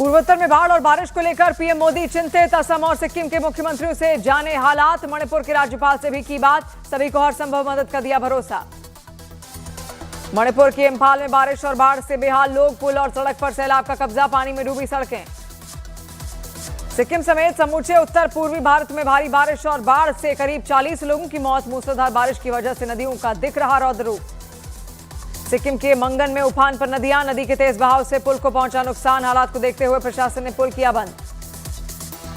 पूर्वोत्तर में बाढ़ और बारिश को लेकर पीएम मोदी चिंतित। असम और सिक्किम के मुख्यमंत्रियों से जाने हालात। मणिपुर के राज्यपाल से भी की बात। सभी को हर संभव मदद का दिया भरोसा। मणिपुर के इंफाल में बारिश और बाढ़ से बेहाल लोग। पुल और सड़क पर सैलाब का कब्जा। पानी में डूबी सड़कें। सिक्किम समेत समूचे उत्तर पूर्वी भारत में भारी बारिश और बाढ़ से करीब 40 लोगों की मौत। मूसलाधार बारिश की वजह से नदियों का दिख रहा रौद्र रूप। सिक्किम के मंगन में उफान पर नदियां। नदी के तेज बहाव से पुल को पहुंचा नुकसान। हालात को देखते हुए प्रशासन ने पुल किया बंद।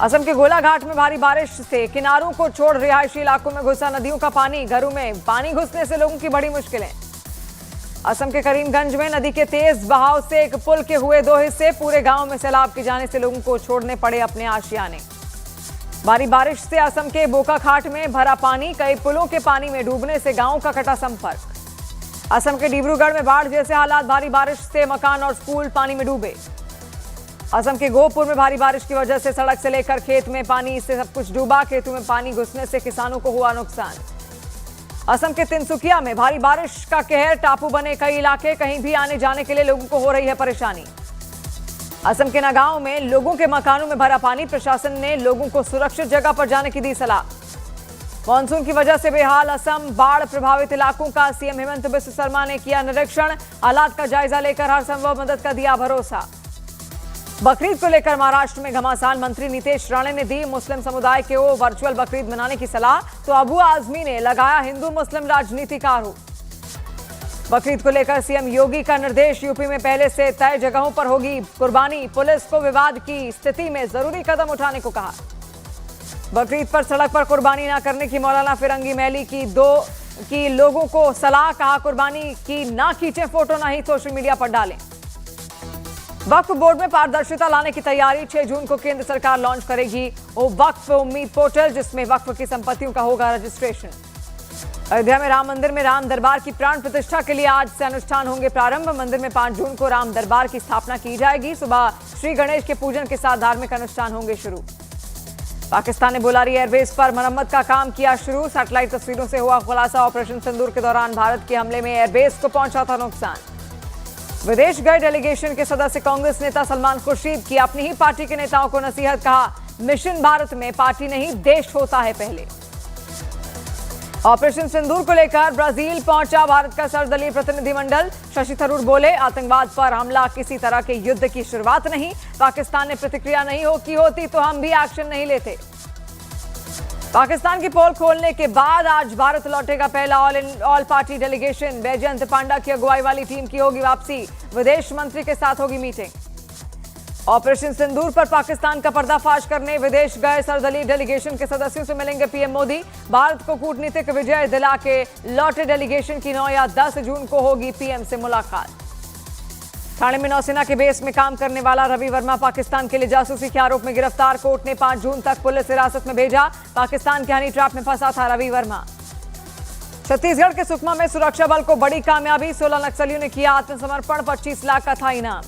असम के गोलाघाट में भारी बारिश से किनारों को छोड़ रिहायशी इलाकों में घुसा नदियों का पानी। घरों में पानी घुसने से लोगों की बड़ी मुश्किलें। असम के करीमगंज में नदी के तेज बहाव से एक पुल के हुए 2 हिस्से। पूरे गांव में सैलाब के जाने से लोगों को छोड़ने पड़े अपने आशियाने। भारी बारिश से असम के बोकाखाट में भरा पानी। कई पुलों के पानी में डूबने से गांवों का कटा संपर्क। असम के डिब्रूगढ़ में बाढ़ जैसे हालात। भारी बारिश से मकान और स्कूल पानी में डूबे। असम के गोहपुर में भारी बारिश की वजह से सड़क से लेकर खेत में पानी से सब कुछ डूबा। खेतों में पानी घुसने से किसानों को हुआ नुकसान। असम के तिनसुकिया में भारी बारिश का कहर। टापू बने कई इलाके। कहीं भी आने जाने के लिए लोगों को हो रही है परेशानी। असम के नगांव में लोगों के मकानों में भरा पानी। प्रशासन ने लोगों को सुरक्षित जगह पर जाने की दी सलाह। मानसून की वजह से बेहाल असम। बाढ़ प्रभावित इलाकों का सीएम हेमंत बिस्व शर्मा ने किया निरीक्षण। हालात का जायजा लेकर हर संभव मदद का दिया भरोसा। बकरीद को लेकर महाराष्ट्र में घमासान। मंत्री नीतेश राणे ने दी मुस्लिम समुदाय को वर्चुअल बकरीद मनाने की सलाह। तो अबू आजमी ने लगाया हिंदू मुस्लिम राजनीति का आरोप। बकरीद को लेकर सीएम योगी का निर्देश। यूपी में पहले से तय जगहों पर होगी कुर्बानी। पुलिस को विवाद की स्थिति में जरूरी कदम उठाने को कहा। बकरीद पर सड़क पर कुर्बानी न करने की मौलाना फिरंगी मैली की लोगों को सलाह। कहा कुर्बानी की ना खींचे फोटो, ना ही सोशल मीडिया पर डालें। वक्फ बोर्ड में पारदर्शिता लाने की तैयारी। 6 जून को केंद्र सरकार लॉन्च करेगी वक्फ उम्मीद पोर्टल, जिसमें वक्फ की संपत्तियों का होगा रजिस्ट्रेशन। अयोध्या में राम दरबार की प्राण प्रतिष्ठा के लिए आज से अनुष्ठान होंगे प्रारंभ। मंदिर में 5 जून को राम दरबार की स्थापना की जाएगी। सुबह श्री गणेश के पूजन के साथ धार्मिक अनुष्ठान होंगे शुरू। पाकिस्तान ने बोलारी एयरबेस पर मरम्मत का काम किया शुरू। सैटेलाइट तस्वीरों से हुआ खुलासा। ऑपरेशन सिंदूर के दौरान भारत के हमले में एयरबेस को पहुंचा था नुकसान। विदेश गए डेलीगेशन के सदस्य कांग्रेस नेता सलमान खुर्शीद की अपनी ही पार्टी के नेताओं को नसीहत। कहा मिशन भारत में पार्टी नहीं देश होता है पहले। ऑपरेशन सिंदूर को लेकर ब्राजील पहुंचा भारत का सर्वदलीय प्रतिनिधिमंडल। शशि थरूर बोले आतंकवाद पर हमला किसी तरह के युद्ध की शुरुआत नहीं। पाकिस्तान ने प्रतिक्रिया नहीं होती तो हम भी एक्शन नहीं लेते। पाकिस्तान की पोल खोलने के बाद आज भारत लौटेगा पहला ऑल पार्टी डेलीगेशन। बैजयंत पांडा की अगुवाई वाली टीम की होगी वापसी। विदेश मंत्री के साथ होगी मीटिंग। ऑपरेशन सिंदूर पर पाकिस्तान का पर्दाफाश करने विदेश गए सर्वदलीय डेलीगेशन के सदस्यों से मिलेंगे पीएम मोदी। भारत को कूटनीतिक विजय दिला के लौटे डेलीगेशन की 9 या 10 जून को होगी पीएम से मुलाकात। ठाणे में नौसेना के बेस में काम करने वाला रवि वर्मा पाकिस्तान के लिए जासूसी के आरोप में गिरफ्तार। कोर्ट ने 5 जून तक पुलिस हिरासत में भेजा। पाकिस्तान के हनी ट्रैप में फंसा था रवि वर्मा। छत्तीसगढ़ के सुकमा में सुरक्षा बल को बड़ी कामयाबी। 16 नक्सलियों ने किया आत्मसमर्पण। 25 लाख का था इनाम।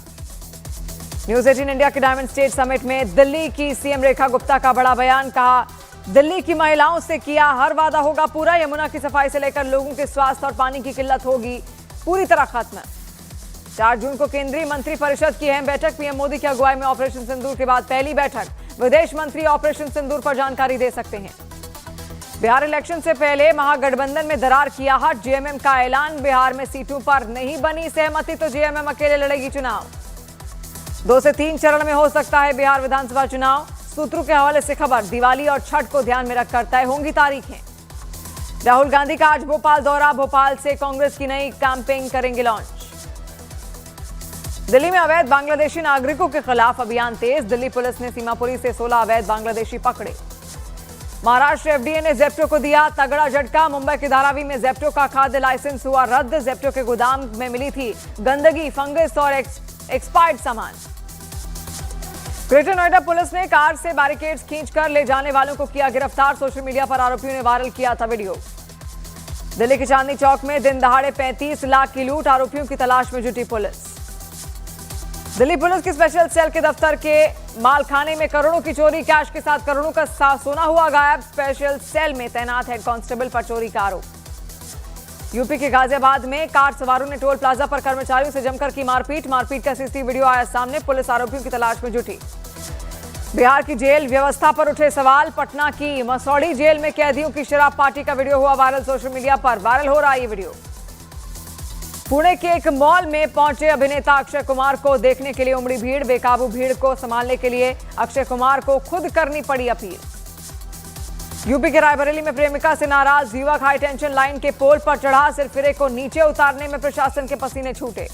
न्यूज 18 इंडिया के डायमंड स्टेट समिट में दिल्ली की सीएम रेखा गुप्ता का बड़ा बयान। कहा दिल्ली की महिलाओं से किया हर वादा होगा पूरा। यमुना की सफाई से लेकर लोगों के स्वास्थ्य और पानी की किल्लत होगी पूरी तरह खत्म। 4 जून को केंद्रीय मंत्री परिषद की अहम बैठक। पीएम मोदी की अगुवाई में ऑपरेशन सिंदूर के बाद पहली बैठक। विदेश मंत्री ऑपरेशन सिंदूर पर जानकारी दे सकते हैं। बिहार इलेक्शन से पहले महागठबंधन में दरार की आहट। जेएमएम का ऐलान। बिहार में सीटों पर नहीं बनी सहमति तो जेएमएम अकेले लड़ेगी चुनाव। 2 से 3 चरण में हो सकता है बिहार विधानसभा चुनाव। सूत्रों के हवाले से खबर। दिवाली और छठ को ध्यान में रखकर तय होंगी तारीखें। राहुल गांधी का आज भोपाल दौरा। भोपाल से कांग्रेस की नई कैंपेन करेंगे लॉन्च। दिल्ली में अवैध बांग्लादेशी नागरिकों के खिलाफ अभियान तेज। दिल्ली पुलिस ने सीमापुरी से 16 अवैध बांग्लादेशी पकड़े। महाराष्ट्र एफडीए ने जेप्टो को दिया तगड़ा झटका। मुंबई के धारावी में जेप्टो का खाद्य लाइसेंस हुआ रद्द। जेप्टो के गोदाम में मिली थी गंदगी, फंगस और एक्सपायर्ड सामान। ग्रेटर नोएडा पुलिस ने कार से बैरिकेड्स खींचकर ले जाने वालों को किया गिरफ्तार। सोशल मीडिया पर आरोपियों ने वायरल किया था वीडियो। दिल्ली के चांदनी चौक में दिन दहाड़े 35 लाख की लूट। आरोपियों की तलाश में जुटी पुलिस। दिल्ली पुलिस की स्पेशल सेल के दफ्तर के मालखाने में करोड़ों की चोरी। कैश के साथ करोड़ों का सोना हुआ गायब। स्पेशल सेल में तैनात हेड कांस्टेबल पर चोरी का आरोप। यूपी के गाजियाबाद में कार सवारों ने टोल प्लाजा पर कर्मचारियों से जमकर की मारपीट का सीसीटीवी वीडियो आया सामने। पुलिस आरोपियों की तलाश में जुटी। बिहार की जेल व्यवस्था पर उठे सवाल। पटना की मसौढ़ी जेल में कैदियों की शराब पार्टी का वीडियो हुआ वायरल। सोशल मीडिया पर वायरल हो रहा है ये वीडियो। पुणे के एक मॉल में पहुंचे अभिनेता अक्षय कुमार को देखने के लिए उमड़ी भीड़। बेकाबू भीड़ को संभालने के लिए अक्षय कुमार को खुद करनी पड़ी अपील। यूपी के रायबरेली में प्रेमिका से नाराज युवक हाई टेंशन लाइन के पोल पर चढ़ा। सिरफिरे को नीचे उतारने में प्रशासन के पसीने छूटे।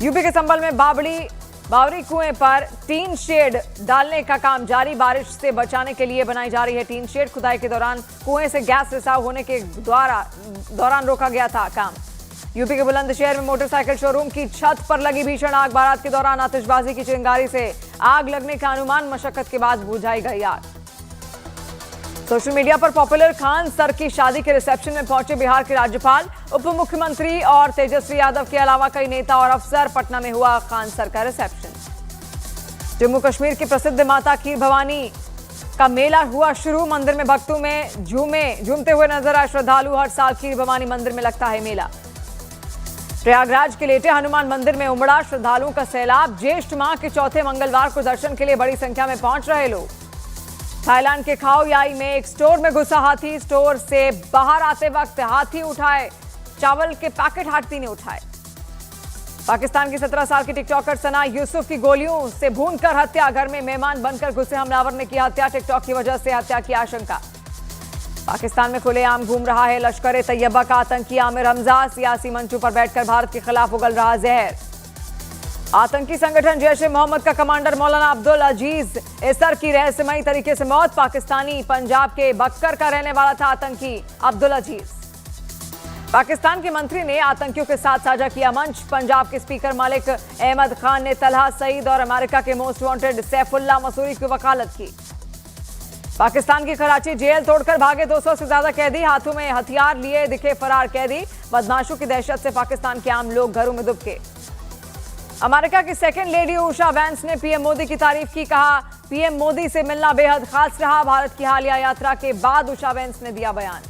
यूपी के संभल में बावरी कुएं पर टीन शेड डालने का काम जारी। बारिश से बचाने के लिए बनाई जा रही है टीन शेड। खुदाई के दौरान कुएं से गैस रिसाव होने के दौरान रोका गया था काम। यूपी के बुलंदशहर में मोटरसाइकिल शोरूम की छत पर लगी भीषण आग। बारात के दौरान आतिशबाजी की चिंगारी से आग लगने का अनुमान। मशक्कत के बाद बुझाई गई आग। सोशल मीडिया पर पॉपुलर खान सर की शादी के रिसेप्शन में पहुंचे बिहार के राज्यपाल, उप मुख्यमंत्री और तेजस्वी यादव के अलावा कई नेता और अफसर। पटना में हुआ खान सर का रिसेप्शन। जम्मू कश्मीर की प्रसिद्ध माता खीर भवानी का मेला हुआ शुरू। मंदिर में भक्तों में झूमते हुए नजर आए श्रद्धालु। हर साल खीर भवानी मंदिर में लगता है मेला। प्रयागराज के लेटे हनुमान मंदिर में उमड़ा श्रद्धालुओं का सैलाब। ज्येष्ठ माह के चौथे मंगलवार को दर्शन के लिए बड़ी संख्या में पहुंच रहे लोग। थाईलैंड के खाओ याई में एक स्टोर में घुसा हाथी। स्टोर से बाहर आते वक्त हाथी उठाए चावल के पैकेट हाथी ने उठाए। पाकिस्तान की 17 साल की टिकटॉकर सना यूसुफ की गोलियों से भूनकर हत्या। घर में मेहमान बनकर घुसे हमलावर ने की हत्या। टिकटॉक की वजह से हत्या की आशंका। पाकिस्तान में खुलेआम घूम रहा है लश्कर ए तैयबा का आतंकी आमिर हमजा। सियासी मंचों पर बैठकर भारत के खिलाफ उगल रहा जहर। आतंकी संगठन जैश-ए-मोहम्मद का कमांडर मौलाना अब्दुल अजीज एसर की रहस्यमयी तरीके से मौत। पाकिस्तानी पंजाब के बक्कर का रहने वाला था आतंकी अब्दुल अजीज। पाकिस्तान के मंत्री ने आतंकियों के साथ साझा किया मंच। पंजाब के स्पीकर मलिक अहमद खान ने तलहा सईद और अमेरिका के मोस्ट वांटेड सैफुल्लाह मसूरी की वकालत की। पाकिस्तान की कराची जेल तोड़कर भागे 200 से ज्यादा कैदी। हाथों में हथियार लिए दिखे फरार कैदी। बदमाशों की दहशत से पाकिस्तान के आम लोग घरों में दुबके। अमेरिका की सेकेंड लेडी उषा वैंस ने पीएम मोदी की तारीफ की। कहा पीएम मोदी से मिलना बेहद खास रहा। भारत की हालिया यात्रा के बाद उषा वैंस ने दिया बयान।